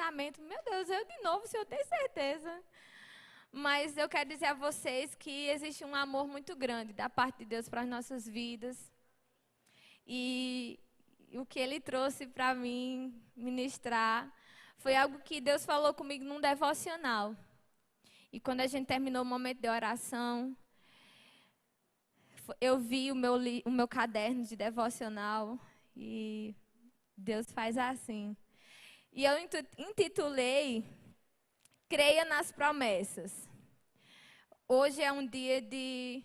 pensamento, meu Deus, eu de novo, o senhor tem certeza? Mas eu quero dizer a vocês que existe um amor muito grande da parte de Deus para as nossas vidas. E o que Ele trouxe para mim ministrar foi algo que Deus falou comigo num devocional. E quando a gente terminou o momento de oração, eu vi o meu caderno de devocional e Deus faz assim. E eu intitulei Creia nas Promessas. Hoje é um dia de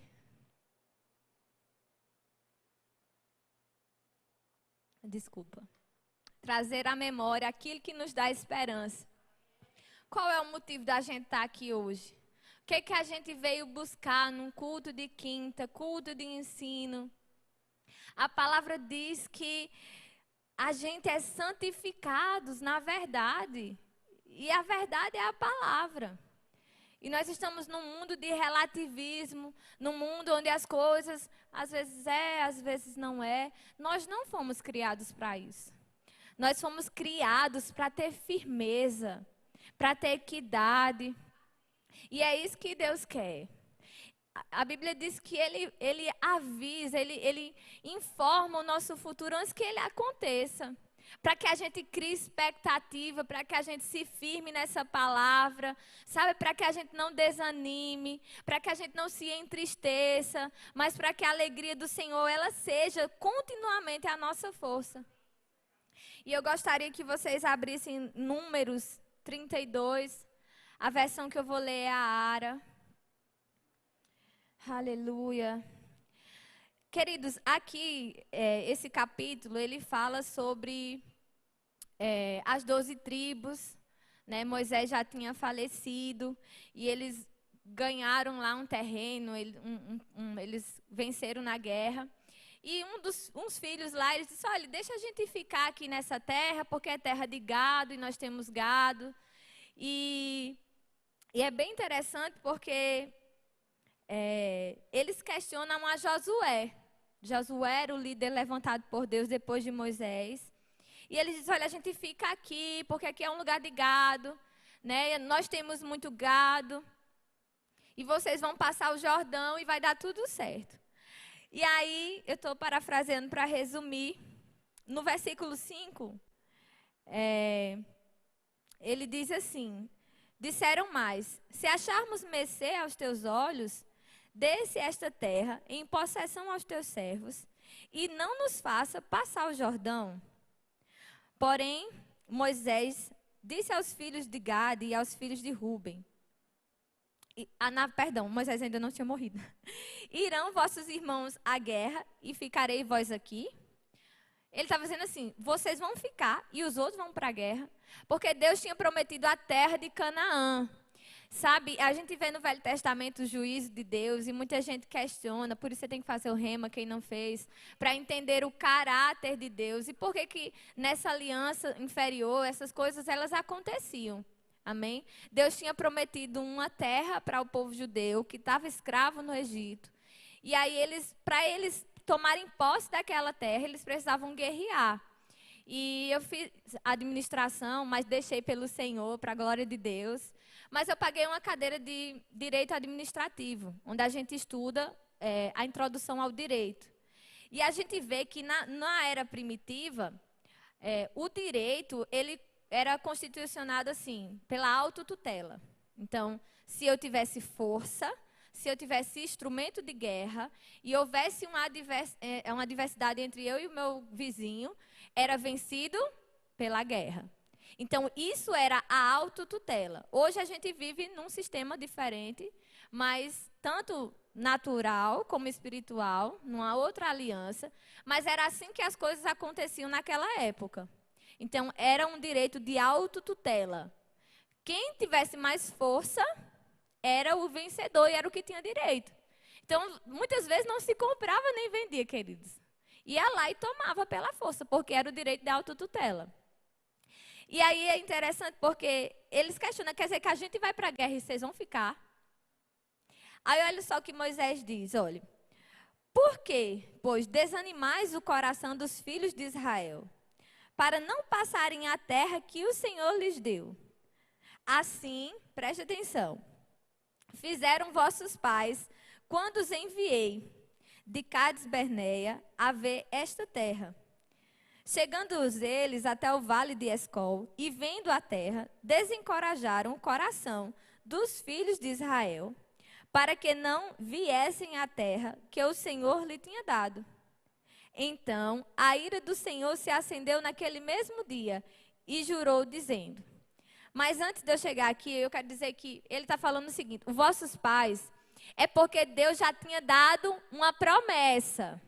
trazer à memória aquilo que nos dá esperança. Qual é o motivo da gente estar aqui hoje? O que é que a gente veio buscar num culto de quinta, culto de ensino? A palavra diz que a gente é santificados na verdade. E a verdade é a palavra. E nós estamos num mundo de relativismo, num mundo onde as coisas às vezes é, às vezes não é. Nós não fomos criados para isso. Nós fomos criados para ter firmeza, para ter equidade. E é isso que Deus quer. A Bíblia diz que Ele avisa, ele informa o nosso futuro antes que ele aconteça. Para que a gente crie expectativa, para que a gente se firme nessa palavra, sabe? Para que a gente não desanime, para que a gente não se entristeça, mas para que a alegria do Senhor, ela seja continuamente a nossa força. E eu gostaria que vocês abrissem Números 32, a versão que eu vou ler é a Ara. Aleluia. Queridos, aqui, esse capítulo, ele fala sobre as 12 tribos, né? Moisés já tinha falecido e eles ganharam lá um terreno, eles venceram na guerra. E uns filhos lá, eles disseram, olha, deixa a gente ficar aqui nessa terra, porque é terra de gado e nós temos gado. E é bem interessante porque eles questionam a Josué. Josué era o líder levantado por Deus depois de Moisés. E eles dizem, olha, a gente fica aqui, porque aqui é um lugar de gado, né? Nós temos muito gado. E vocês vão passar o Jordão e vai dar tudo certo. E aí, eu estou parafraseando para resumir. No versículo 5, ele diz assim, disseram mais, se acharmos mercê aos teus olhos, desce esta terra em possessão aos teus servos, e não nos faça passar o Jordão. Porém, Moisés disse aos filhos de Gade e aos filhos de Ruben, Moisés ainda não tinha morrido. Irão vossos irmãos à guerra e ficarei vós aqui? Ele estava dizendo assim, vocês vão ficar e os outros vão para a guerra, porque Deus tinha prometido a terra de Canaã. Sabe, a gente vê no Velho Testamento o juízo de Deus e muita gente questiona, por isso você tem que fazer o rema, quem não fez, para entender o caráter de Deus e por que nessa aliança inferior, essas coisas, elas aconteciam. Amém? Deus tinha prometido uma terra para o povo judeu que estava escravo no Egito. E aí, para eles tomarem posse daquela terra, eles precisavam guerrear. E eu fiz administração, mas deixei pelo Senhor, para a glória de Deus. Mas eu paguei uma cadeira de direito administrativo, onde a gente estuda a introdução ao direito. E a gente vê que na era primitiva, o direito, ele era constitucionado assim, pela autotutela. Então, se eu tivesse força, se eu tivesse instrumento de guerra e houvesse uma adversidade entre eu e o meu vizinho, era vencido pela guerra. Então, isso era a autotutela. Hoje a gente vive num sistema diferente, mas tanto natural como espiritual, numa outra aliança, mas era assim que as coisas aconteciam naquela época. Então, era um direito de autotutela. Quem tivesse mais força era o vencedor e era o que tinha direito. Então, muitas vezes não se comprava nem vendia, queridos. Ia lá e tomava pela força, porque era o direito de autotutela. E aí é interessante porque eles questionam, quer dizer que a gente vai para a guerra e vocês vão ficar? Aí olha só o que Moisés diz, olha. Por quê? Pois desanimais o coração dos filhos de Israel, para não passarem a terra que o Senhor lhes deu. Assim, preste atenção, fizeram vossos pais, quando os enviei de Cades-Barneia a ver esta terra. Chegando eles até o vale de Escol, e vendo a terra, desencorajaram o coração dos filhos de Israel, para que não viessem à terra que o Senhor lhe tinha dado. Então, a ira do Senhor se acendeu naquele mesmo dia, e jurou, dizendo... Mas antes de eu chegar aqui, eu quero dizer que ele está falando o seguinte: os vossos pais, é porque Deus já tinha dado uma promessa.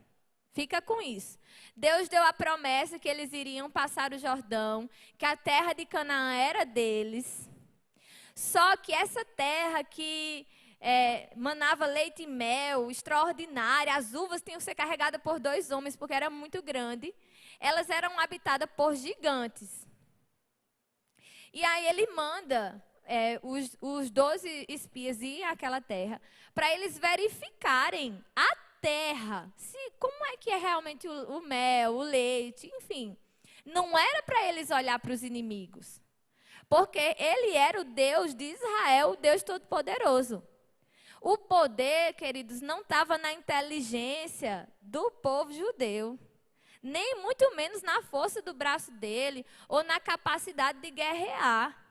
Fica com isso. Deus deu a promessa que eles iriam passar o Jordão, que a terra de Canaã era deles. Só que essa terra que manava leite e mel, extraordinária, as uvas tinham que ser carregadas por 2 homens, porque era muito grande. Elas eram habitadas por gigantes. E aí ele manda os 12 espias ir àquela terra, para eles verificarem a terra, como é que é realmente o mel, o leite, enfim. Não era para eles olhar para os inimigos, porque ele era o Deus de Israel, o Deus Todo-Poderoso. O poder, queridos, não estava na inteligência do povo judeu, nem muito menos na força do braço dele, ou na capacidade de guerrear.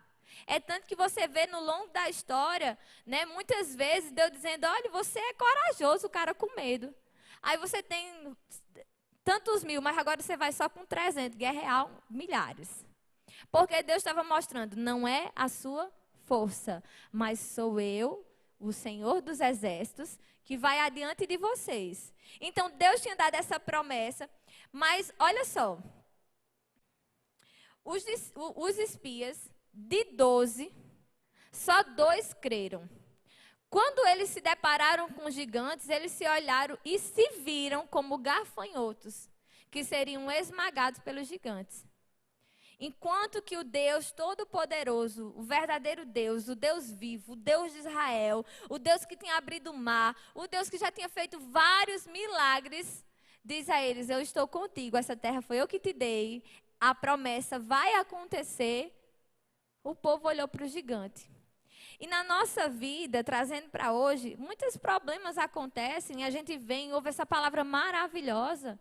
É tanto que você vê no longo da história, né, muitas vezes Deus dizendo, olha, você é corajoso, o cara com medo. Aí você tem tantos mil, mas agora você vai só com 300, guerrear milhares. Porque Deus estava mostrando, não é a sua força, mas sou eu, o Senhor dos Exércitos, que vai adiante de vocês. Então Deus tinha dado essa promessa. Mas, olha só, os espias, de 12, só 2 creram. Quando eles se depararam com os gigantes, eles se olharam e se viram como gafanhotos, que seriam esmagados pelos gigantes. Enquanto que o Deus Todo-Poderoso, o verdadeiro Deus, o Deus vivo, o Deus de Israel, o Deus que tinha abrido o mar, o Deus que já tinha feito vários milagres, diz a eles, eu estou contigo, essa terra foi eu que te dei, a promessa vai acontecer. O povo olhou para o gigante. E na nossa vida, trazendo para hoje, muitos problemas acontecem, a gente vem, ouve essa palavra maravilhosa.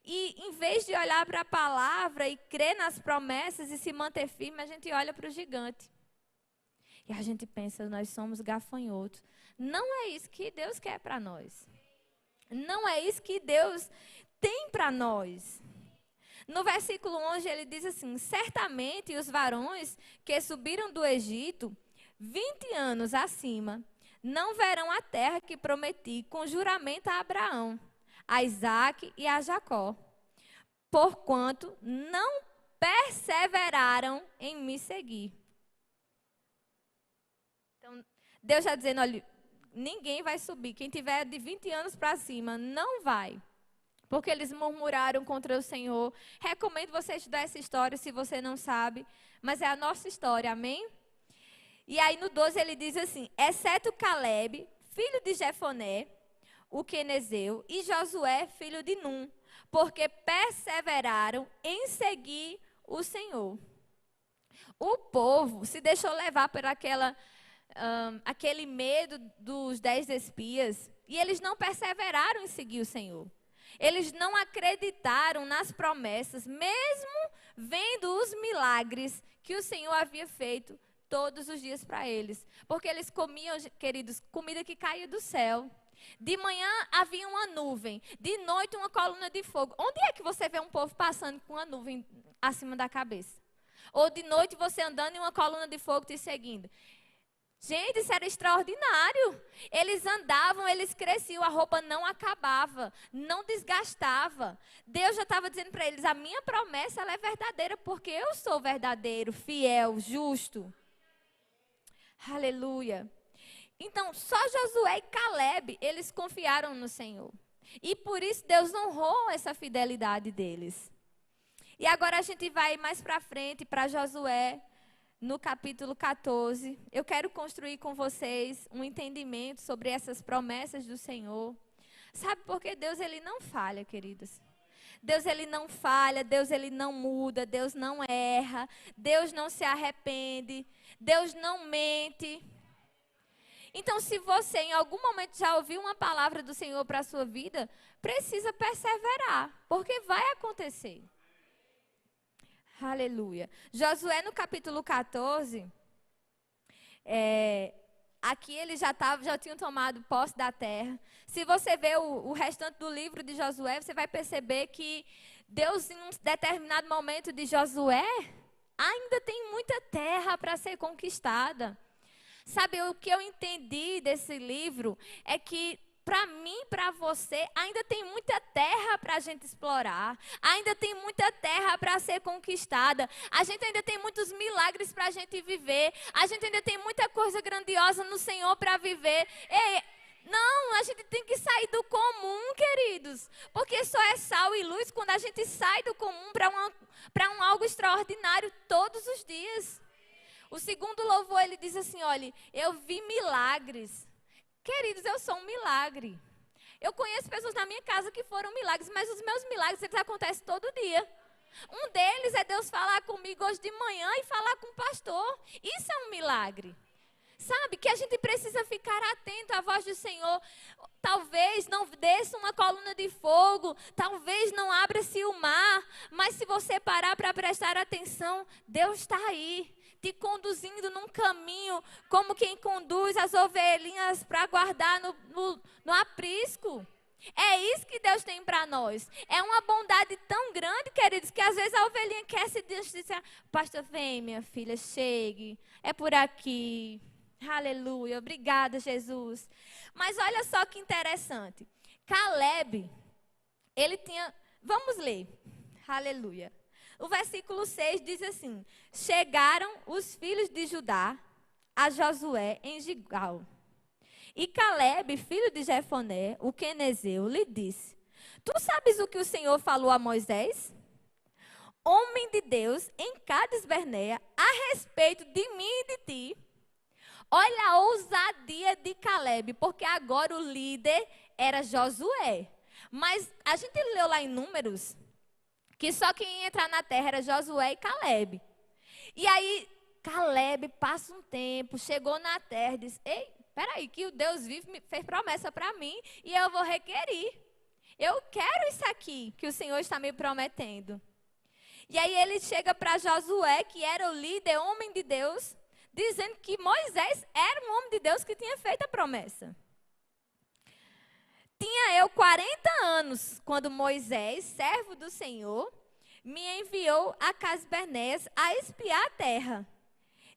E em vez de olhar para a palavra e crer nas promessas e se manter firme, a gente olha para o gigante. E a gente pensa, nós somos gafanhotos. Não é isso que Deus quer para nós. Não é isso que Deus tem para nós. No versículo 11 ele diz assim, certamente os varões que subiram do Egito, 20 anos acima, não verão a terra que prometi com juramento a Abraão, a Isaque e a Jacó, porquanto não perseveraram em me seguir. Então, Deus está dizendo, olha, ninguém vai subir. Quem tiver de 20 anos para cima, não vai. Porque eles murmuraram contra o Senhor. Recomendo você estudar essa história, se você não sabe. Mas é a nossa história, amém? E aí no 12 ele diz assim, exceto Caleb, filho de Jefoné, o quenezeu, e Josué, filho de Num, porque perseveraram em seguir o Senhor. O povo se deixou levar por aquele medo dos 10 espias, e eles não perseveraram em seguir o Senhor. Eles não acreditaram nas promessas, mesmo vendo os milagres que o Senhor havia feito todos os dias para eles. Porque eles comiam, queridos, comida que caía do céu. De manhã havia uma nuvem, de noite uma coluna de fogo. Onde é que você vê um povo passando com uma nuvem acima da cabeça? Ou de noite você andando em uma coluna de fogo te seguindo? Gente, isso era extraordinário. Eles andavam, eles cresciam, a roupa não acabava, não desgastava. Deus já estava dizendo para eles, a minha promessa ela é verdadeira, porque eu sou verdadeiro, fiel, justo. Aleluia. Então, só Josué e Caleb, eles confiaram no Senhor. E por isso Deus honrou essa fidelidade deles. E agora a gente vai mais para frente, para Josué, no capítulo 14, eu quero construir com vocês um entendimento sobre essas promessas do Senhor. Sabe por que Deus ele não falha, queridos? Deus, ele não falha, Deus, ele não muda, Deus não erra, Deus não se arrepende, Deus não mente. Então, se você em algum momento já ouviu uma palavra do Senhor para a sua vida, precisa perseverar, porque vai acontecer. Aleluia. Josué no capítulo 14, aqui eles já tinham tomado posse da terra. Se você ver o restante do livro de Josué, você vai perceber que Deus, em um determinado momento de Josué, ainda tem muita terra para ser conquistada. Sabe, o que eu entendi desse livro é que, para mim, para você, ainda tem muita terra para a gente explorar. Ainda tem muita terra para ser conquistada. A gente ainda tem muitos milagres para a gente viver. A gente ainda tem muita coisa grandiosa no Senhor para viver. Não, a gente tem que sair do comum, queridos. Porque só é sal e luz quando a gente sai do comum para algo extraordinário todos os dias. O segundo louvor, ele diz assim, olha, eu vi milagres. Queridos, eu sou um milagre. Eu conheço pessoas na minha casa que foram milagres, mas os meus milagres, eles acontecem todo dia. Um deles é Deus falar comigo hoje de manhã e falar com o pastor. Isso é um milagre. Sabe, que a gente precisa ficar atento à voz do Senhor. Talvez não desça uma coluna de fogo, talvez não abra-se o mar, mas se você parar para prestar atenção, Deus está aí, te conduzindo num caminho, como quem conduz as ovelhinhas para guardar no aprisco. É isso que Deus tem para nós. É uma bondade tão grande, queridos, que às vezes a ovelhinha quer se dizer, pastor, vem minha filha, chegue, é por aqui. Aleluia, obrigada Jesus. Mas olha só que interessante. Caleb, ele tinha, vamos ler, aleluia. O versículo 6 diz assim, chegaram os filhos de Judá a Josué em Gilgal. E Caleb, filho de Jefoné, o quenezeu, lhe disse, tu sabes o que o Senhor falou a Moisés? Homem de Deus, em Cades Barnea, a respeito de mim e de ti. Olha a ousadia de Caleb, porque agora o líder era Josué. Mas a gente leu lá em Números que só quem ia entrar na terra era Josué e Caleb. E aí Caleb passa um tempo, chegou na terra e disse, ei, peraí, que o Deus vivo fez promessa para mim e eu vou requerir. Eu quero isso aqui que o Senhor está me prometendo. E aí ele chega para Josué, que era o líder, homem de Deus, dizendo que Moisés era um homem de Deus que tinha feito a promessa. Tinha eu 40 anos quando Moisés, servo do Senhor, me enviou a Cades Barneas a espiar a terra.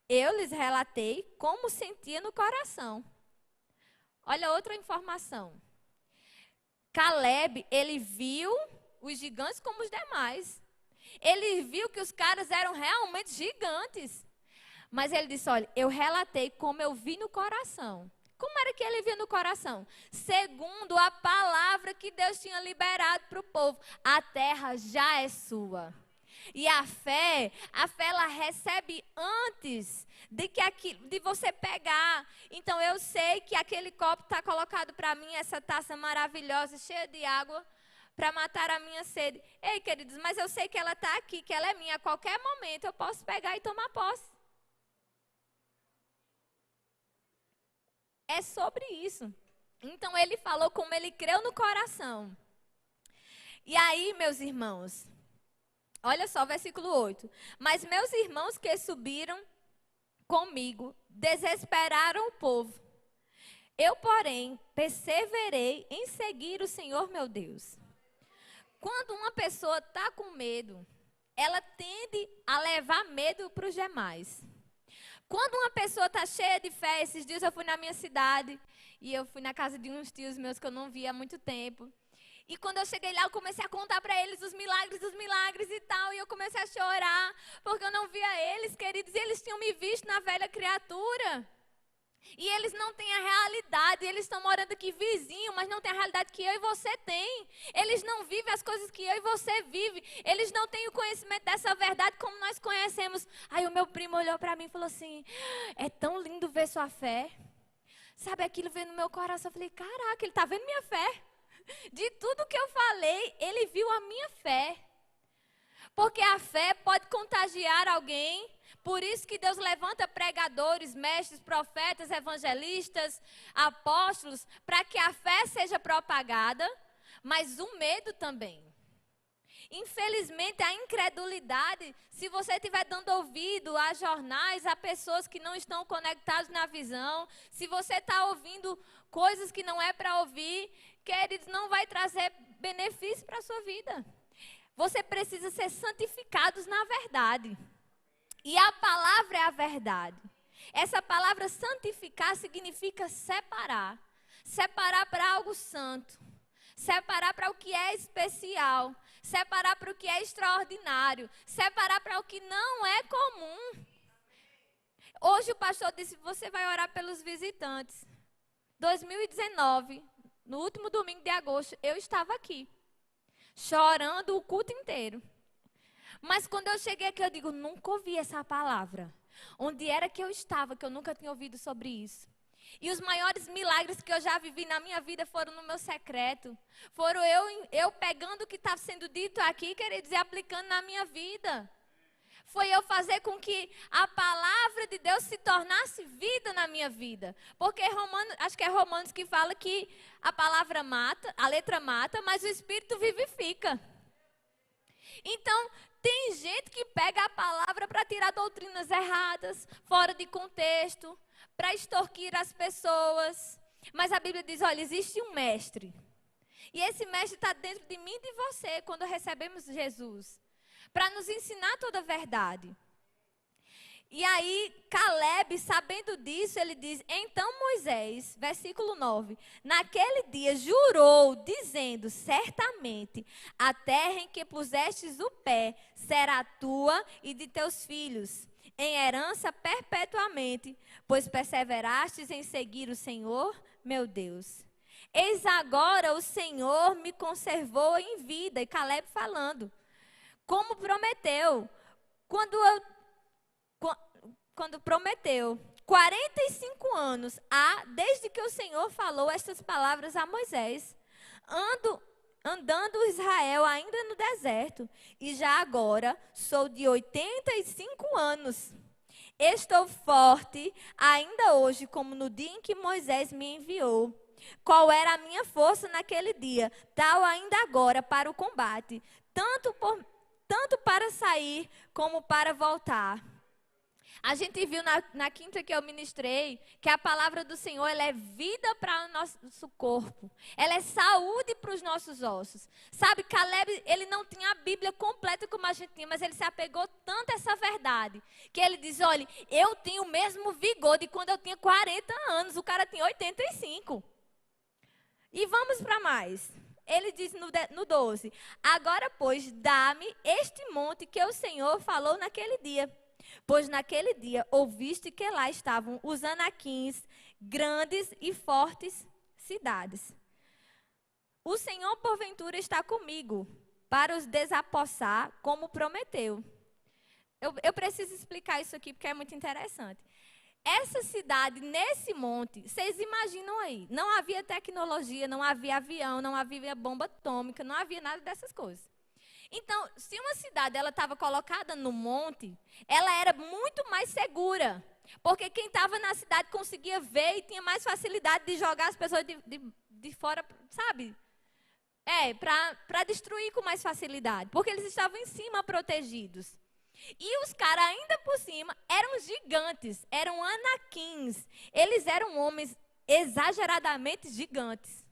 Eu lhes relatei como sentia no coração. Olha outra informação. Caleb, ele viu os gigantes como os demais. Ele viu que os caras eram realmente gigantes. Mas ele disse, olha, eu relatei como eu vi no coração. Como era que ele via no coração? Segundo a palavra que Deus tinha liberado para o povo. A terra já é sua. E a fé ela recebe antes de você pegar. Então eu sei que aquele copo está colocado para mim, essa taça maravilhosa, cheia de água, para matar a minha sede. Ei, queridos, mas eu sei que ela está aqui, que ela é minha. A qualquer momento eu posso pegar e tomar posse. É sobre isso. Então ele falou como ele creu no coração. E aí, meus irmãos, olha só, versículo 8. Mas meus irmãos que subiram comigo desesperaram o povo. Eu, porém, perseverei em seguir o Senhor meu Deus. Quando uma pessoa está com medo, ela tende a levar medo para os demais. Quando uma pessoa está cheia de fé, esses dias eu fui na minha cidade e eu fui na casa de uns tios meus que eu não via há muito tempo. E quando eu cheguei lá, eu comecei a contar para eles os milagres e tal. E eu comecei a chorar, porque eu não via eles, queridos. E eles tinham me visto na velha criatura. E eles não têm a realidade. Eles estão morando aqui vizinho, mas não têm a realidade que eu e você tem. Eles não vivem as coisas que eu e você vive. Eles não têm o conhecimento dessa verdade como nós conhecemos. Aí o meu primo olhou para mim e falou assim, é tão lindo ver sua fé. Sabe, aquilo veio no meu coração. Eu falei, caraca, ele está vendo minha fé. De tudo que eu falei, ele viu a minha fé. Porque a fé pode contagiar alguém. Por isso que Deus levanta pregadores, mestres, profetas, evangelistas, apóstolos, para que a fé seja propagada, mas o medo também. Infelizmente, a incredulidade, se você estiver dando ouvido a jornais, a pessoas que não estão conectadas na visão, se você está ouvindo coisas que não é para ouvir, queridos, não vai trazer benefício para a sua vida. Você precisa ser santificados na verdade. E a palavra é a verdade. Essa palavra santificar significa separar. Separar para algo santo. Separar para o que é especial. Separar para o que é extraordinário. Separar para o que não é comum. Hoje o pastor disse, você vai orar pelos visitantes. 2019, no último domingo de agosto, eu estava aqui. Chorando o culto inteiro. Mas quando eu cheguei aqui, eu digo, nunca ouvi essa palavra. Onde era que eu estava, que eu nunca tinha ouvido sobre isso. E os maiores milagres que eu já vivi na minha vida foram no meu secreto. Foram eu pegando o que está sendo dito aqui, queridos, e aplicando na minha vida. Foi eu fazer com que a palavra de Deus se tornasse vida na minha vida. Porque acho que é Romanos que fala que a palavra mata, a letra mata, mas o Espírito vivifica. Então, tem gente que pega a palavra para tirar doutrinas erradas, fora de contexto, para extorquir as pessoas. Mas a Bíblia diz, olha, existe um mestre. E esse mestre está dentro de mim e de você, quando recebemos Jesus. Para nos ensinar toda a verdade. E aí, Caleb, sabendo disso, ele diz, então Moisés, versículo 9, naquele dia jurou, dizendo, certamente, a terra em que pusestes o pé será tua e de teus filhos, em herança perpetuamente, pois perseverastes em seguir o Senhor, meu Deus. Eis agora o Senhor me conservou em vida, e Caleb falando, como prometeu, quando prometeu, 45 anos há desde que o Senhor falou estas palavras a Moisés, andando Israel ainda no deserto, e já agora sou de 85 anos. Estou forte ainda hoje, como no dia em que Moisés me enviou. Qual era a minha força naquele dia, tal ainda agora para o combate, tanto para sair como para voltar. A gente viu na quinta que eu ministrei que a palavra do Senhor ela é vida para o nosso corpo. Ela é saúde para os nossos ossos. Sabe, Caleb, ele não tinha a Bíblia completa como a gente tinha, mas ele se apegou tanto a essa verdade, que ele diz, olha, eu tenho o mesmo vigor de quando eu tinha 40 anos, o cara tinha 85. E vamos para mais. Ele diz no 12, agora, pois, dá-me este monte que o Senhor falou naquele dia. Pois naquele dia ouviste que lá estavam os anaquins, grandes e fortes cidades. O Senhor, porventura, está comigo para os desapossar, como prometeu. Eu preciso explicar isso aqui porque é muito interessante. Essa cidade, nesse monte, vocês imaginam aí, não havia tecnologia, não havia avião, não havia bomba atômica, não havia nada dessas coisas. Então, se uma cidade estava colocada no monte, ela era muito mais segura. Porque quem estava na cidade conseguia ver e tinha mais facilidade de jogar as pessoas de fora, sabe? Para destruir com mais facilidade. Porque eles estavam em cima protegidos. E os caras, ainda por cima, eram gigantes, eram anaquins. Eles eram homens exageradamente gigantes.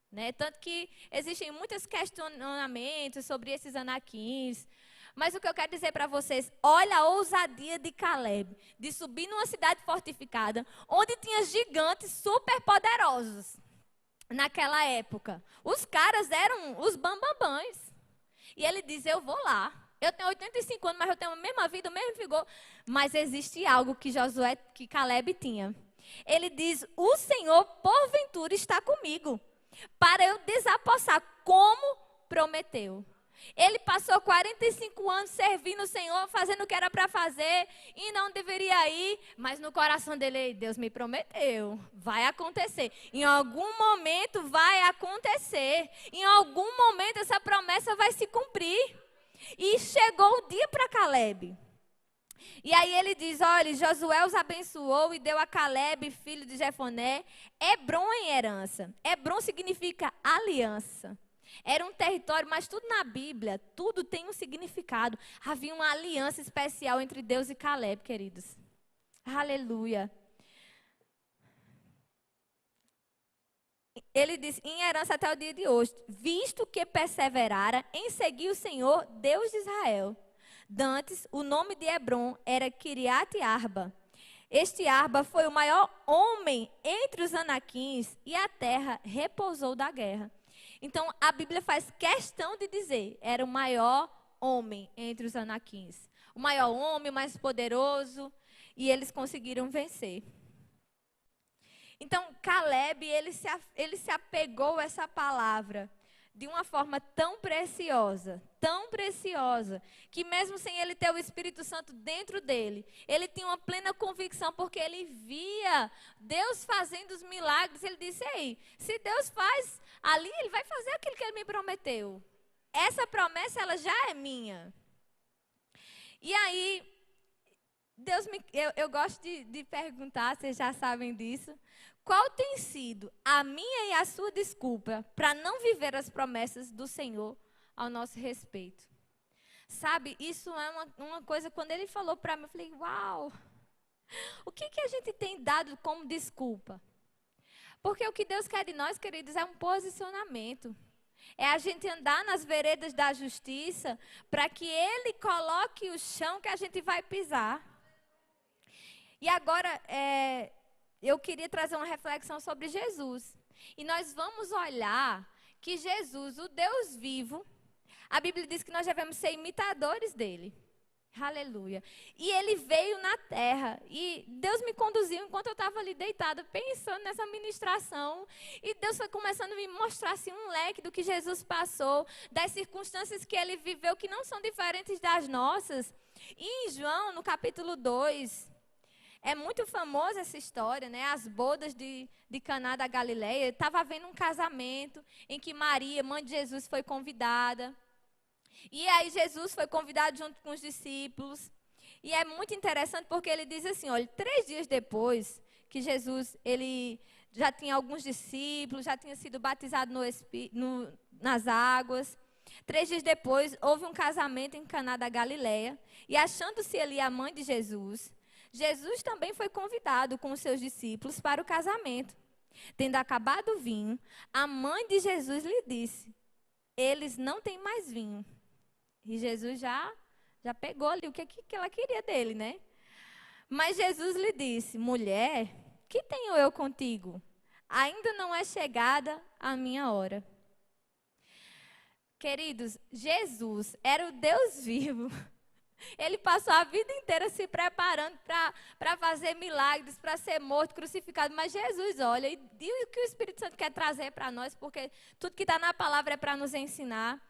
Né? Tanto que existem muitos questionamentos sobre esses anaquins. Mas o que eu quero dizer para vocês, olha a ousadia de Caleb, de subir numa cidade fortificada, onde tinha gigantes super poderosos naquela época. Os caras eram os bambambãs. E ele diz, eu vou lá. Eu tenho 85 anos, mas eu tenho a mesma vida, o mesmo vigor. Mas existe algo que Caleb tinha. Ele diz, o Senhor, porventura, está comigo, para eu desapossar, como prometeu. Ele passou 45 anos servindo o Senhor, fazendo o que era para fazer e não deveria ir, mas no coração dele, Deus me prometeu, vai acontecer. Em algum momento vai acontecer. Em algum momento essa promessa vai se cumprir. E chegou o dia para Calebe. E aí ele diz, olha, Josué os abençoou e deu a Calebe, filho de Jefoné, Hebron em herança. Hebron significa aliança. Era um território, mas tudo na Bíblia, tudo tem um significado. Havia uma aliança especial entre Deus e Calebe, queridos. Aleluia. Ele diz, em herança até o dia de hoje, visto que perseverara em seguir o Senhor, Deus de Israel. Dantes, o nome de Hebron era Kiriat Arba. Este Arba foi o maior homem entre os anaquins e a terra repousou da guerra. Então, a Bíblia faz questão de dizer, era o maior homem entre os anaquins. O maior homem, o mais poderoso, e eles conseguiram vencer. Então, Calebe, ele se apegou a essa palavra de uma forma tão preciosa, que mesmo sem ele ter o Espírito Santo dentro dele, ele tinha uma plena convicção, porque ele via Deus fazendo os milagres. Ele disse, ei, se Deus faz ali, ele vai fazer aquilo que ele me prometeu. Essa promessa, ela já é minha. E aí, eu gosto de perguntar, vocês já sabem disso, qual tem sido a minha e a sua desculpa para não viver as promessas do Senhor ao nosso respeito? Sabe, isso é uma coisa, quando ele falou para mim, eu falei, uau, o que a gente tem dado como desculpa? Porque o que Deus quer de nós, queridos, é um posicionamento. É a gente andar nas veredas da justiça para que Ele coloque o chão que a gente vai pisar. E agora, eu queria trazer uma reflexão sobre Jesus. E nós vamos olhar que Jesus, o Deus vivo, a Bíblia diz que nós devemos ser imitadores dele. Aleluia. E ele veio na terra. E Deus me conduziu enquanto eu estava ali deitada, pensando nessa ministração. E Deus foi começando a me mostrar assim, um leque do que Jesus passou, das circunstâncias que ele viveu, que não são diferentes das nossas. E em João, no capítulo 2, é muito famosa essa história, né? As bodas de Caná da Galileia. Estava havendo um casamento em que Maria, mãe de Jesus, foi convidada. E aí Jesus foi convidado junto com os discípulos. E é muito interessante porque ele diz assim, olha, 3 dias depois que Jesus, ele já tinha alguns discípulos, já tinha sido batizado nas águas. 3 dias depois, houve um casamento em Caná da Galileia. E achando-se ali a mãe de Jesus, Jesus também foi convidado com os seus discípulos para o casamento. Tendo acabado o vinho, a mãe de Jesus lhe disse, eles não têm mais vinho. E Jesus já pegou ali o que ela queria dele, né? Mas Jesus lhe disse, mulher, que tenho eu contigo? Ainda não é chegada a minha hora. Queridos, Jesus era o Deus vivo. Ele passou a vida inteira se preparando para fazer milagres, para ser morto, crucificado. Mas Jesus, olha, e o que o Espírito Santo quer trazer para nós, porque tudo que está na palavra é para nos ensinar,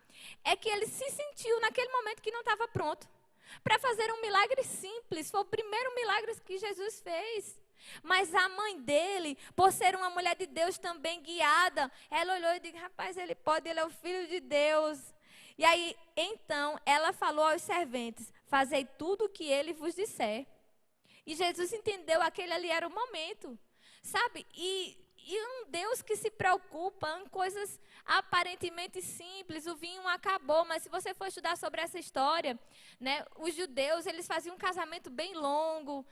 é que ele se sentiu naquele momento que não estava pronto para fazer um milagre simples. Foi o primeiro milagre que Jesus fez. Mas a mãe dele, por ser uma mulher de Deus também guiada, ela olhou e disse, rapaz, ele pode, ele é o filho de Deus. E aí, então, ela falou aos serventes, fazei tudo o que ele vos disser. E Jesus entendeu que aquele ali era o momento, sabe? E um Deus que se preocupa em coisas aparentemente simples. O vinho acabou, mas se você for estudar sobre essa história, né, os judeus, eles faziam um casamento bem longo,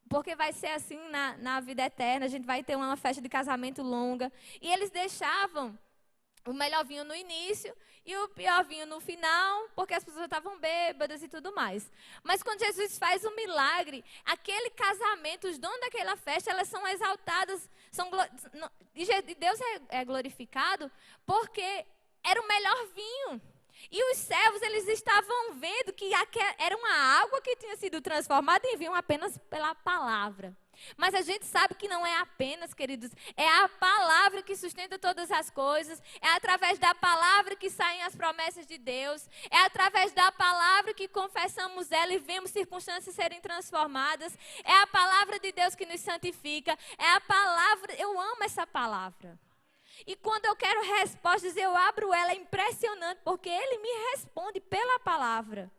porque vai ser assim na vida eterna, a gente vai ter uma festa de casamento longa. E eles deixavam o melhor vinho no início e o pior vinho no final, porque as pessoas estavam bêbadas e tudo mais. Mas quando Jesus faz um milagre, aquele casamento, os donos daquela festa, elas são exaltadas, e Deus é glorificado porque era o melhor vinho. E os servos, eles estavam vendo que era uma água que tinha sido transformada em vinho apenas pela palavra. Mas a gente sabe que não é apenas, queridos, é a palavra que sustenta todas as coisas, é através da palavra que saem as promessas de Deus, é através da palavra que confessamos ela e vemos circunstâncias serem transformadas, é a palavra de Deus que nos santifica, é a palavra, eu amo essa palavra. E quando eu quero respostas, eu abro ela, é impressionante, porque Ele me responde pela palavra.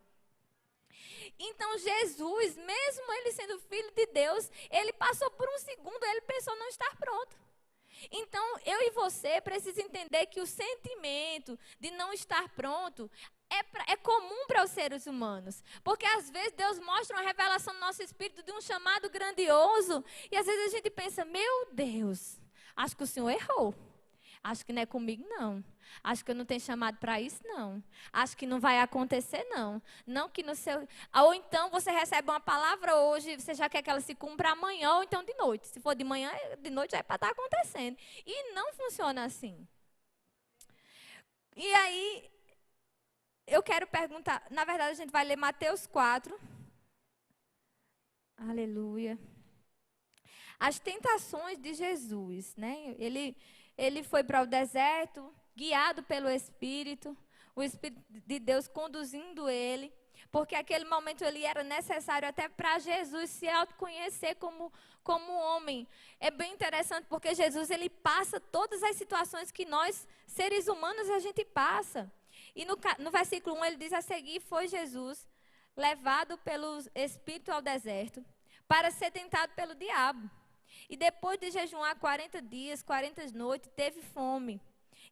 Então Jesus, mesmo Ele sendo filho de Deus, Ele passou por um segundo, Ele pensou não estar pronto. Então eu e você precisamos entender que o sentimento de não estar pronto é comum para os seres humanos. Porque às vezes Deus mostra uma revelação no nosso espírito de um chamado grandioso. E às vezes a gente pensa, meu Deus, acho que o Senhor errou. Acho que não é comigo, não. Acho que eu não tenho chamado para isso, não. Acho que não vai acontecer, não. Não que no seu... Ou então você recebe uma palavra hoje, você já quer que ela se cumpra amanhã, ou então de noite. Se for de manhã, de noite já é para estar acontecendo. E não funciona assim. E aí, eu quero perguntar... Na verdade, a gente vai ler Mateus 4. Aleluia. As tentações de Jesus, né? Ele foi para o deserto, guiado pelo Espírito, o Espírito de Deus conduzindo ele, porque aquele momento ele era necessário até para Jesus se autoconhecer como homem. É bem interessante porque Jesus ele passa todas as situações que nós, seres humanos, a gente passa. E no versículo 1 ele diz: a seguir foi Jesus levado pelo Espírito ao deserto para ser tentado pelo diabo. E depois de jejuar 40 dias, 40 noites, teve fome.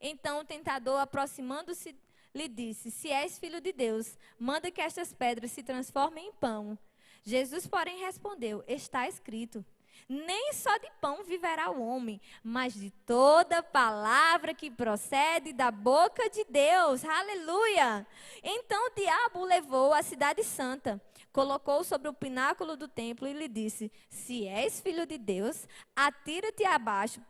Então o tentador, aproximando-se, lhe disse: se és filho de Deus, manda que estas pedras se transformem em pão. Jesus, porém, respondeu: está escrito, nem só de pão viverá o homem, mas de toda palavra que procede da boca de Deus. Aleluia! Então o diabo o levou à cidade santa, colocou sobre o pináculo do templo e lhe disse: se és filho de Deus, atira-te abaixo,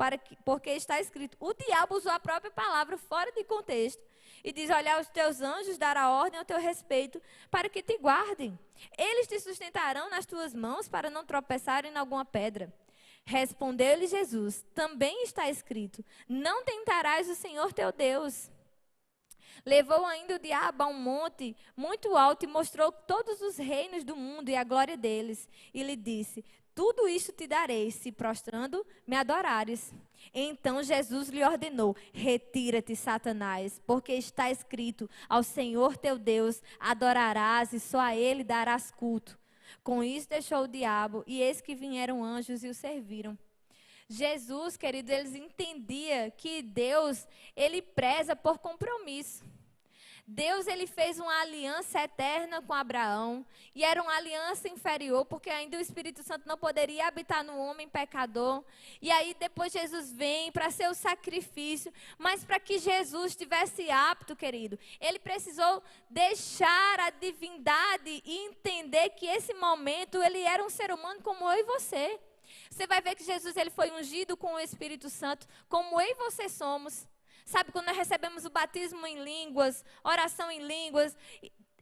porque está escrito. O diabo usou a própria palavra fora de contexto e diz: olha, os teus anjos dará ordem ao teu respeito para que te guardem. Eles te sustentarão nas tuas mãos para não tropeçarem em alguma pedra. Respondeu-lhe Jesus: também está escrito, não tentarás o Senhor teu Deus. Levou ainda o diabo a um monte muito alto e mostrou todos os reinos do mundo e a glória deles. E lhe disse: tudo isto te darei, se prostrando me adorares. Então Jesus lhe ordenou: retira-te, Satanás, porque está escrito: ao Senhor teu Deus adorarás e só a Ele darás culto. Com isso deixou o diabo, e eis que vieram anjos e o serviram. Jesus, querido, eles entendiam que Deus, Ele preza por compromisso. Deus, Ele fez uma aliança eterna com Abraão, e era uma aliança inferior, porque ainda o Espírito Santo não poderia habitar no homem pecador. E aí depois Jesus vem para ser o sacrifício, mas para que Jesus estivesse apto, querido, Ele precisou deixar a divindade e entender que esse momento Ele era um ser humano como eu e você. Você vai ver que Jesus ele foi ungido com o Espírito Santo, como eu e você somos. Sabe, quando nós recebemos o batismo em línguas, oração em línguas.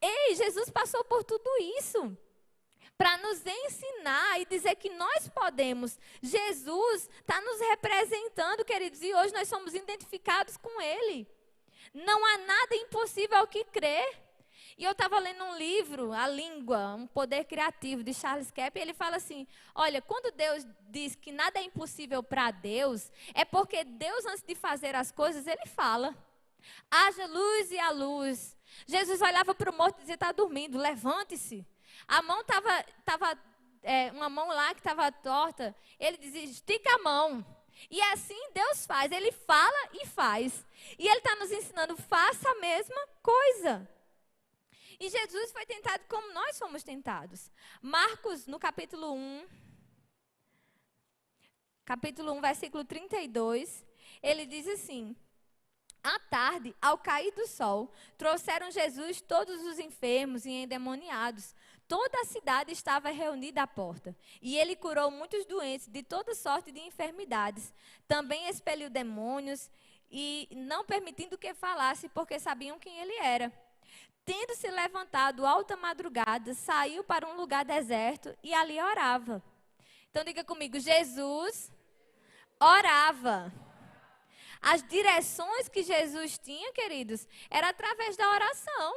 Ei, Jesus passou por tudo isso para nos ensinar e dizer que nós podemos. Jesus está nos representando, queridos, e hoje nós somos identificados com Ele. Não há nada impossível ao que crer. E eu estava lendo um livro, A Língua, um Poder Criativo, de Charles Capps, e ele fala assim, olha, quando Deus diz que nada é impossível para Deus, é porque Deus, antes de fazer as coisas, Ele fala. Haja luz e a luz. Jesus olhava para o morto e dizia: está dormindo, levante-se. A mão estava uma mão lá que estava torta, Ele dizia: estica a mão. E assim Deus faz, Ele fala e faz. E Ele está nos ensinando, faça a mesma coisa. E Jesus foi tentado como nós fomos tentados. Marcos, no capítulo 1, versículo 32, ele diz assim: à tarde, ao cair do sol, trouxeram Jesus todos os enfermos e endemoniados. Toda a cidade estava reunida à porta. E ele curou muitos doentes de toda sorte de enfermidades. Também expeliu demônios, e não permitindo que falasse, porque sabiam quem ele era. Tendo-se levantado alta madrugada, saiu para um lugar deserto e ali orava. Então diga comigo, Jesus orava. As direções que Jesus tinha, queridos, era através da oração.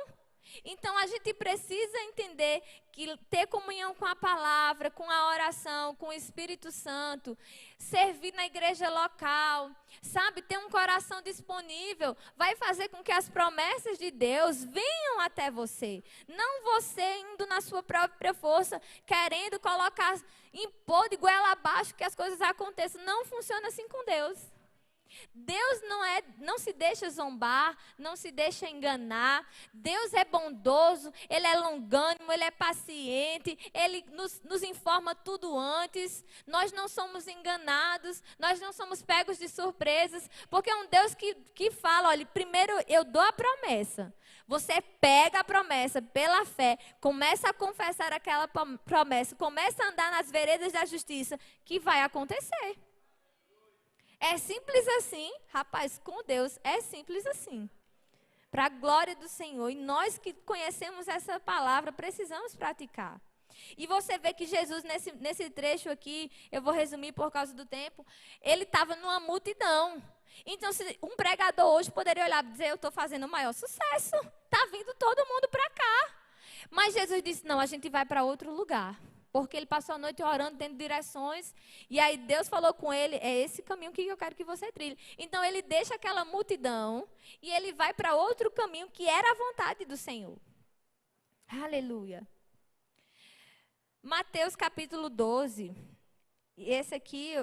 Então a gente precisa entender que ter comunhão com a palavra, com a oração, com o Espírito Santo, servir na igreja local, sabe, ter um coração disponível, vai fazer com que as promessas de Deus venham até você. Não você indo na sua própria força, querendo colocar, impor de goela abaixo que as coisas aconteçam. Não funciona assim com Deus. Deus não se deixa zombar, não se deixa enganar. Deus é bondoso, Ele é longânimo, Ele é paciente, Ele nos informa tudo antes. Nós não somos enganados, nós não somos pegos de surpresas, porque é um Deus que fala, olha, primeiro eu dou a promessa. Você pega a promessa pela fé, começa a confessar aquela promessa, começa a andar nas veredas da justiça, que vai acontecer. É simples assim, rapaz, com Deus é simples assim. Para a glória do Senhor. E nós que conhecemos essa palavra, precisamos praticar. E você vê que Jesus, nesse trecho aqui, eu vou resumir por causa do tempo, ele estava numa multidão. Então, se um pregador hoje poderia olhar e dizer, eu estou fazendo o maior sucesso, está vindo todo mundo para cá. Mas Jesus disse, não, a gente vai para outro lugar. Porque ele passou a noite orando, tendo direções. E aí Deus falou com ele, é esse caminho que eu quero que você trilhe. Então ele deixa aquela multidão e ele vai para outro caminho que era a vontade do Senhor. Aleluia. Mateus capítulo 12. E esse aqui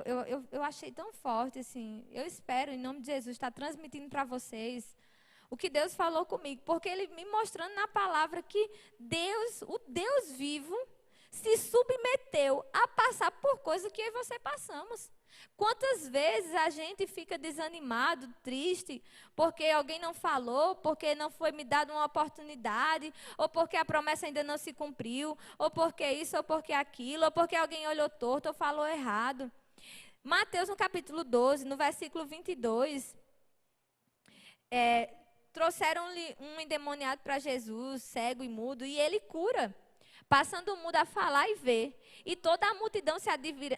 eu achei tão forte, assim. Eu espero, em nome de Jesus, estar transmitindo para vocês o que Deus falou comigo. Porque ele me mostrando na palavra que Deus, o Deus vivo, se submeteu a passar por coisas que eu e você passamos. Quantas vezes a gente fica desanimado, triste, porque alguém não falou, porque não foi me dada uma oportunidade, ou porque a promessa ainda não se cumpriu, ou porque isso, ou porque aquilo, ou porque alguém olhou torto ou falou errado. Mateus, no capítulo 12, no versículo 22, trouxeram-lhe um endemoniado para Jesus, cego e mudo, e ele cura. Passando o mundo a falar e ver. E toda a multidão se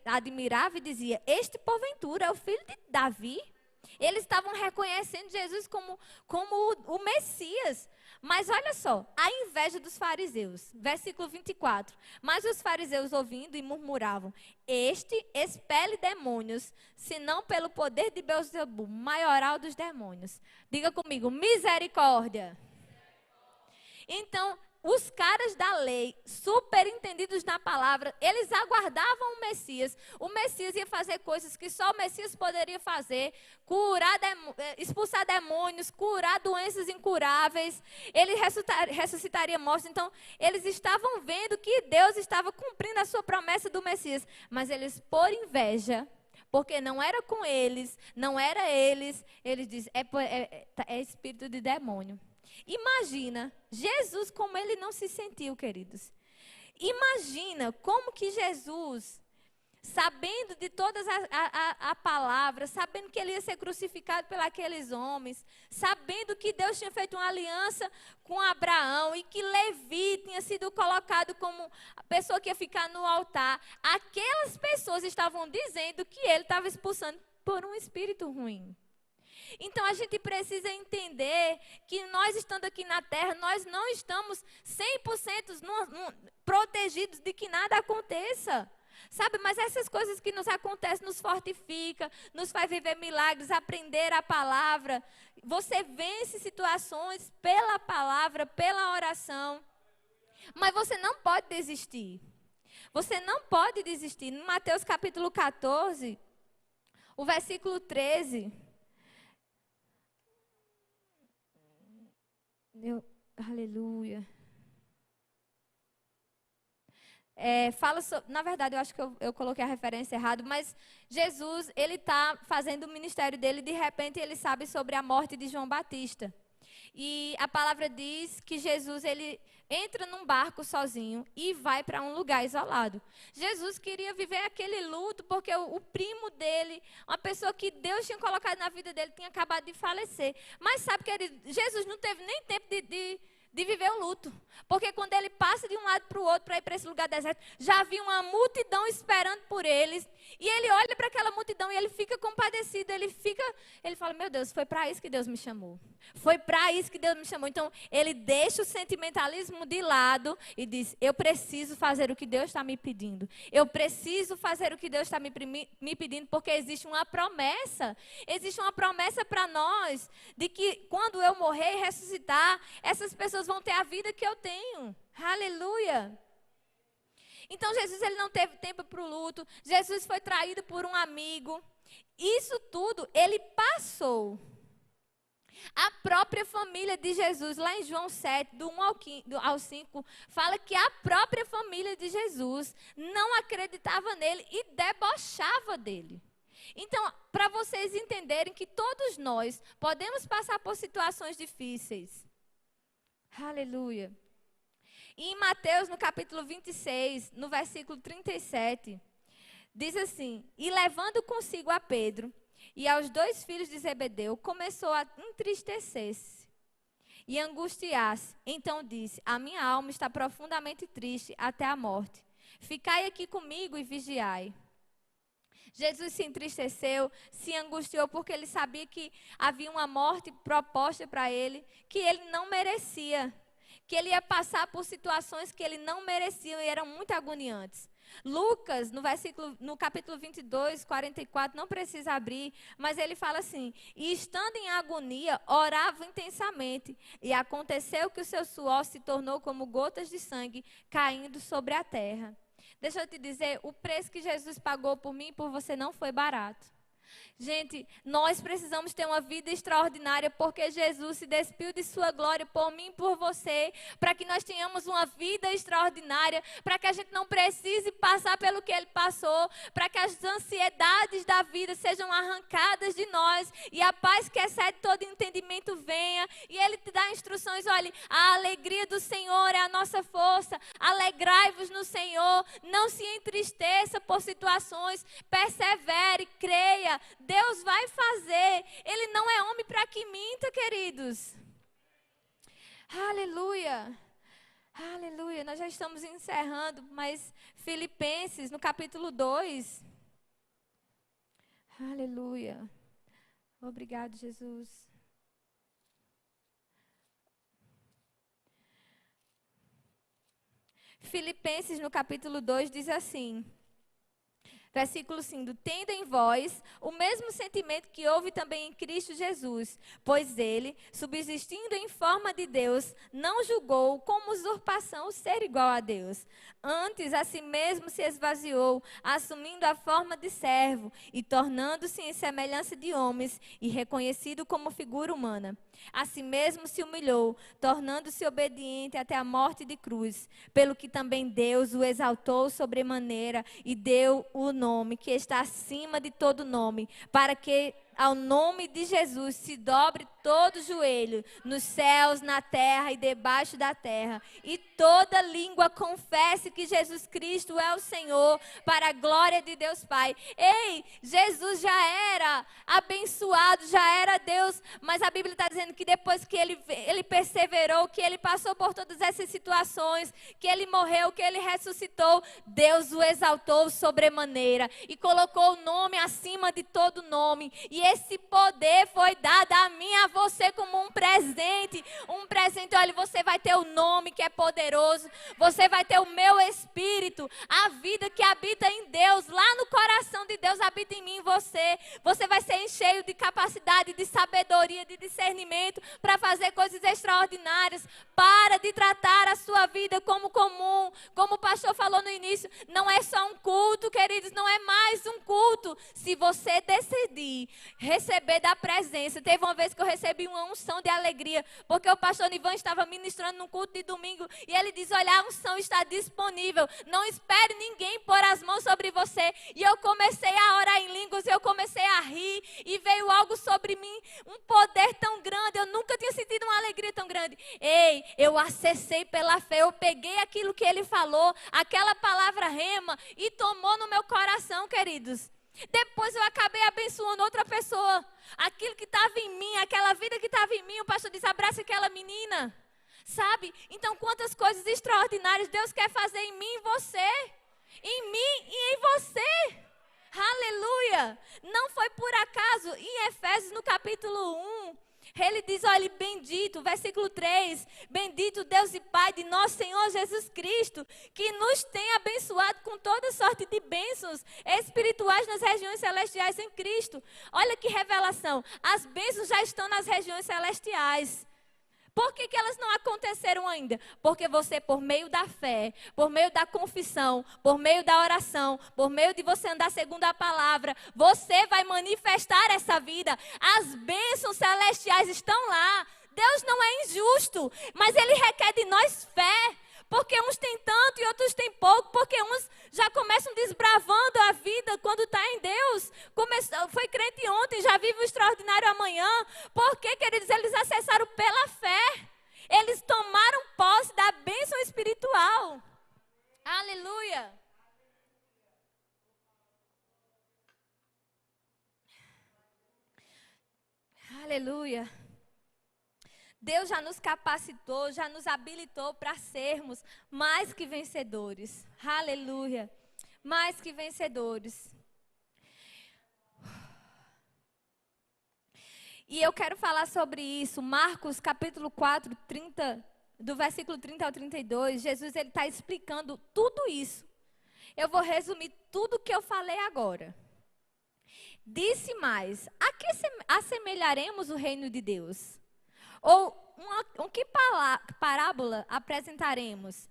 admirava e dizia, este porventura é o filho de Davi? Eles estavam reconhecendo Jesus como o Messias. Mas olha só, a inveja dos fariseus. Versículo 24. Mas os fariseus ouvindo e murmuravam, este expele demônios, senão pelo poder de Beelzebu, maioral dos demônios. Diga comigo, misericórdia. Então, os caras da lei, super entendidos na palavra, eles aguardavam o Messias. O Messias ia fazer coisas que só o Messias poderia fazer. Expulsar demônios, curar doenças incuráveis. Ele ressuscitaria mortos. Então, eles estavam vendo que Deus estava cumprindo a sua promessa do Messias. Mas eles, por inveja, porque não era com eles, não era eles dizem, é espírito de demônio. Imagina, Jesus, como ele não se sentiu, queridos. Imagina como que Jesus, sabendo de todas a palavra, sabendo que ele ia ser crucificado por aqueles homens, sabendo que Deus tinha feito uma aliança com Abraão e que Levi tinha sido colocado como a pessoa que ia ficar no altar, aquelas pessoas estavam dizendo que ele estava expulsando por um espírito ruim. Então, a gente precisa entender que nós, estando aqui na terra, nós não estamos 100% protegidos de que nada aconteça. Sabe, mas essas coisas que nos acontecem nos fortifica, nos faz viver milagres, aprender a palavra. Você vence situações pela palavra, pela oração. Mas você não pode desistir. Você não pode desistir. No Mateus capítulo 14, o versículo 13... Aleluia. Fala sobre, na verdade, eu acho que eu coloquei a referência errada, mas Jesus, ele está fazendo o ministério dele, de repente ele sabe sobre a morte de João Batista. E a palavra diz que Jesus, ele entra num barco sozinho e vai para um lugar isolado. Jesus queria viver aquele luto porque o primo dele, uma pessoa que Deus tinha colocado na vida dele, tinha acabado de falecer. Mas sabe, querido, Jesus não teve nem tempo de de viver o luto. Porque quando ele passa de um lado para o outro, para ir para esse lugar deserto, já havia uma multidão esperando por eles. E ele olha para aquela multidão e ele fica compadecido. Ele fala, meu Deus, foi para isso que Deus me chamou. Foi para isso que Deus me chamou. Então, ele deixa o sentimentalismo de lado e diz, eu preciso fazer o que Deus está me pedindo. Eu preciso fazer o que Deus está me pedindo, porque existe uma promessa. Existe uma promessa para nós, de que quando eu morrer e ressuscitar, essas pessoas vão ter a vida que eu tenho. Aleluia! Então, Jesus ele não teve tempo para o luto. Jesus foi traído por um amigo. Isso tudo ele passou. A própria família de Jesus, lá em João 7, do 1 ao 5, fala que a própria família de Jesus não acreditava nele e debochava dele. Então, para vocês entenderem que todos nós podemos passar por situações difíceis. Aleluia. E em Mateus, no capítulo 26, no versículo 37, diz assim, e levando consigo a Pedro e aos 2 filhos de Zebedeu, começou a entristecer-se e angustiar-se. Então disse, a minha alma está profundamente triste até a morte. Ficai aqui comigo e vigiai. Jesus se entristeceu, se angustiou, porque ele sabia que havia uma morte proposta para ele, que ele não merecia. Que ele ia passar por situações que ele não merecia e eram muito agoniantes. Lucas, no capítulo 22, 44, não precisa abrir, mas ele fala assim, e estando em agonia, orava intensamente, e aconteceu que o seu suor se tornou como gotas de sangue caindo sobre a terra. Deixa eu te dizer, o preço que Jesus pagou por mim e por você não foi barato. Gente, nós precisamos ter uma vida extraordinária porque Jesus se despiu de sua glória por mim e por você, para que nós tenhamos uma vida extraordinária, para que a gente não precise passar pelo que Ele passou, para que as ansiedades da vida sejam arrancadas de nós e a paz que excede todo entendimento venha. E Ele te dá instruções, olha, a alegria do Senhor é a nossa força, alegrai-vos no Senhor, não se entristeça por situações, persevere, creia. Deus vai fazer. Ele não é homem para que minta, queridos. Aleluia. Aleluia. Nós já estamos encerrando, mas Filipenses, no capítulo 2. Aleluia. Obrigado, Jesus. Filipenses, no capítulo 2, diz assim... Versículo 5, tendo em vós o mesmo sentimento que houve também em Cristo Jesus, pois ele, subsistindo em forma de Deus, não julgou como usurpação o ser igual a Deus. Antes, a si mesmo se esvaziou, assumindo a forma de servo e tornando-se em semelhança de homens e reconhecido como figura humana. A si mesmo se humilhou, tornando-se obediente até a morte de cruz, pelo que também Deus o exaltou sobremaneira e deu o nome que está acima de todo nome, para que ao nome de Jesus se dobre todo joelho, nos céus, na terra e debaixo da terra, e toda língua confesse que Jesus Cristo é o Senhor, para a glória de Deus Pai. Ei, Jesus já era abençoado, já era Deus, mas a Bíblia está dizendo que depois que ele perseverou, que ele passou por todas essas situações, que ele morreu, que ele ressuscitou, Deus o exaltou sobremaneira e colocou o nome acima de todo nome, e esse poder foi dado a mim e a você como um presente, olha, você vai ter o nome que é poderoso, você vai ter o meu Espírito, a vida que habita em Deus, lá no coração de Deus habita em mim e você vai ser cheio de capacidade, de sabedoria, de discernimento, para fazer coisas extraordinárias. Para de tratar a sua vida como comum, como o pastor falou no início, não é só um culto, queridos, não é mais um culto. Se você decidir receber da presença, teve uma vez que eu recebi uma unção de alegria, porque o pastor Nivan estava ministrando num culto de domingo, e ele diz, olha, a unção está disponível, não espere ninguém pôr as mãos sobre você, e eu comecei a orar em línguas, eu comecei a rir, e veio algo sobre mim, um poder tão grande, eu nunca tinha sentido uma alegria tão grande. Ei, eu acessei pela fé, eu peguei aquilo que ele falou, aquela palavra rema, e tomou no meu coração, queridos. Depois eu acabei abençoando outra pessoa. Aquilo que estava em mim, aquela vida que estava em mim, o pastor disse, abraça aquela menina. Sabe? Então, quantas coisas extraordinárias Deus quer fazer em mim e em você. Em mim e em você. Aleluia! Não foi por acaso, em Efésios, no capítulo 1, ele diz, olha, bendito, versículo 3, bendito Deus e Pai de nosso Senhor Jesus Cristo, que nos tem abençoado com toda sorte de bênçãos espirituais nas regiões celestiais em Cristo. Olha que revelação, as bênçãos já estão nas regiões celestiais. Por que elas não aconteceram ainda? Porque você, por meio da fé, por meio da confissão, por meio da oração, por meio de você andar segundo a palavra, você vai manifestar essa vida. As bênçãos celestiais estão lá. Deus não é injusto, mas Ele requer de nós fé. Porque uns têm tanto e outros têm pouco. Porque uns já começam desbravando a vida quando está em Deus. Foi crente ontem, já vive o extraordinário amanhã. Porque, queridos, eles acessaram pela fé. Eles tomaram posse da bênção espiritual. Aleluia. Aleluia. Deus já nos capacitou, já nos habilitou para sermos mais que vencedores. Aleluia. Mais que vencedores. E eu quero falar sobre isso. Marcos capítulo 4, 30, do versículo 30 ao 32. Jesus está explicando tudo isso. Eu vou resumir tudo o que eu falei agora. Disse mais, a que assemelharemos o reino de Deus? Ou que parábola apresentaremos?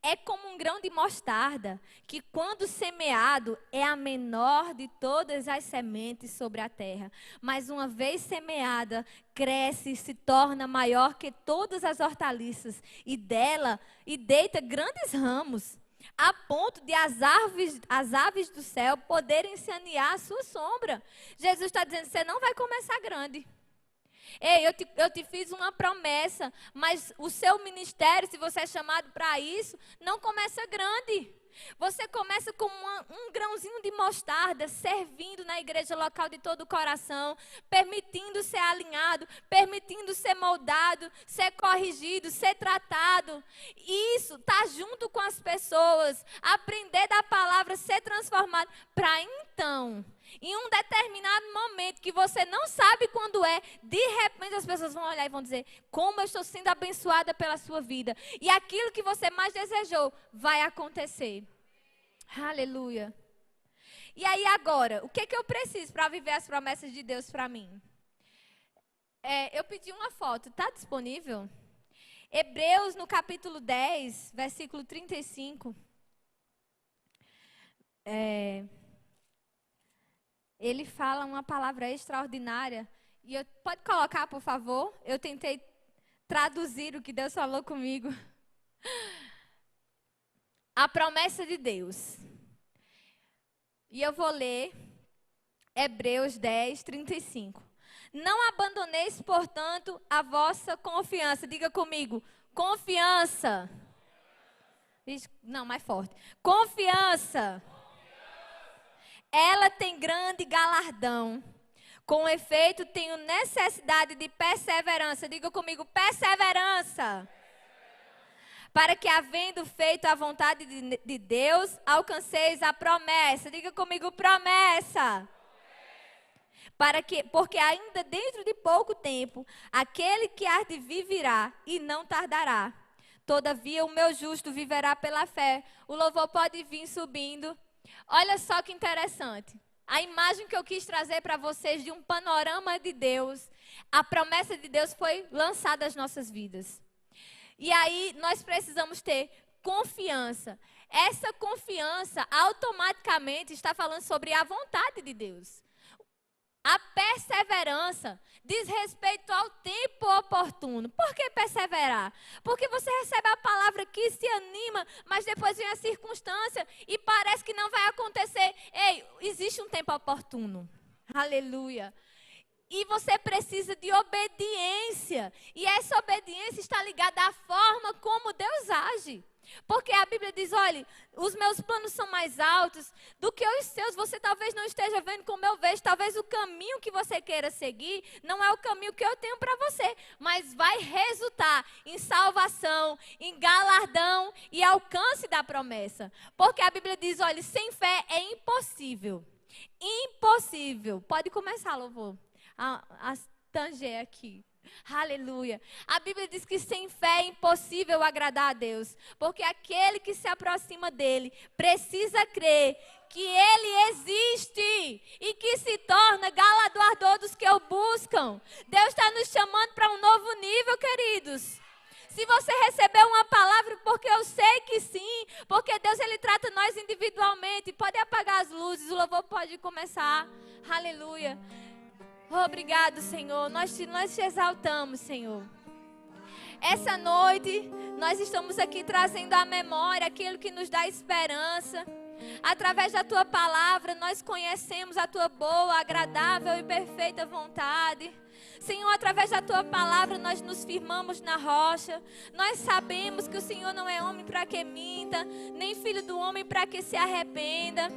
É como um grão de mostarda, que quando semeado é a menor de todas as sementes sobre a terra. Mas uma vez semeada, cresce e se torna maior que todas as hortaliças, e deita grandes ramos, a ponto de as aves do céu poderem sanear a sua sombra. Jesus está dizendo, você não vai começar grande. Ei, eu te fiz uma promessa, mas o seu ministério, se você é chamado para isso, não começa grande. Você começa com um grãozinho de mostarda, servindo na igreja local de todo o coração, permitindo ser alinhado, permitindo ser moldado, ser corrigido, ser tratado. Isso, tá junto com as pessoas, aprender da palavra, ser transformado, para então, em um determinado momento que você não sabe quando é, de repente as pessoas vão olhar e vão dizer, como eu estou sendo abençoada pela sua vida. E aquilo que você mais desejou vai acontecer. Aleluia. E aí agora, o que eu preciso para viver as promessas de Deus para mim? Eu pedi uma foto, está disponível? Hebreus no capítulo 10, versículo 35. Ele fala uma palavra extraordinária. E pode colocar, por favor? Eu tentei traduzir o que Deus falou comigo. A promessa de Deus. E eu vou ler Hebreus 10, 35. Não abandoneis, portanto, a vossa confiança. Diga comigo, confiança. Não, mais forte. Confiança. Ela tem grande galardão. Com efeito, tenho necessidade de perseverança. Diga comigo, perseverança. Para que, havendo feito a vontade de Deus, alcanceis a promessa. Diga comigo, promessa. Porque ainda dentro de pouco tempo, aquele que há de vir virá e não tardará. Todavia, o meu justo viverá pela fé. O louvor pode vir subindo. Olha só que interessante. A imagem que eu quis trazer para vocês de um panorama de Deus. A promessa de Deus foi lançada às nossas vidas. E aí nós precisamos ter confiança. Essa confiança automaticamente está falando sobre a vontade de Deus. A perseverança diz respeito ao tempo oportuno. Por que perseverar? Porque você recebe a palavra aqui, se anima, mas depois vem a circunstância e parece que não vai acontecer. Ei, existe um tempo oportuno. Aleluia. E você precisa de obediência. E essa obediência está ligada à forma como Deus age. Porque a Bíblia diz, olha, os meus planos são mais altos do que os seus. Você talvez não esteja vendo como eu vejo. Talvez o caminho que você queira seguir não é o caminho que eu tenho para você. Mas vai resultar em salvação, em galardão e alcance da promessa. Porque a Bíblia diz, olha, sem fé é impossível. Impossível. Pode começar, louvor. A tanger aqui. Aleluia. A Bíblia diz que sem fé é impossível agradar a Deus. Porque aquele que se aproxima dele precisa crer que ele existe e que se torna galardoador dos que o buscam. Deus está nos chamando para um novo nível, queridos. Se você recebeu uma palavra, porque eu sei que sim, porque Deus ele trata nós individualmente. Pode apagar as luzes, o louvor pode começar. Aleluia. Obrigado, Senhor. Nós te exaltamos, Senhor. Essa noite, nós estamos aqui trazendo à memória aquilo que nos dá esperança. Através da Tua palavra, nós conhecemos a Tua boa, agradável e perfeita vontade. Senhor, através da Tua palavra, nós nos firmamos na rocha. Nós sabemos que o Senhor não é homem para que minta, nem filho do homem para que se arrependa.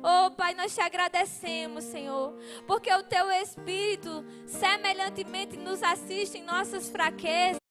Oh, Pai, nós te agradecemos, Senhor, porque o Teu Espírito semelhantemente nos assiste em nossas fraquezas.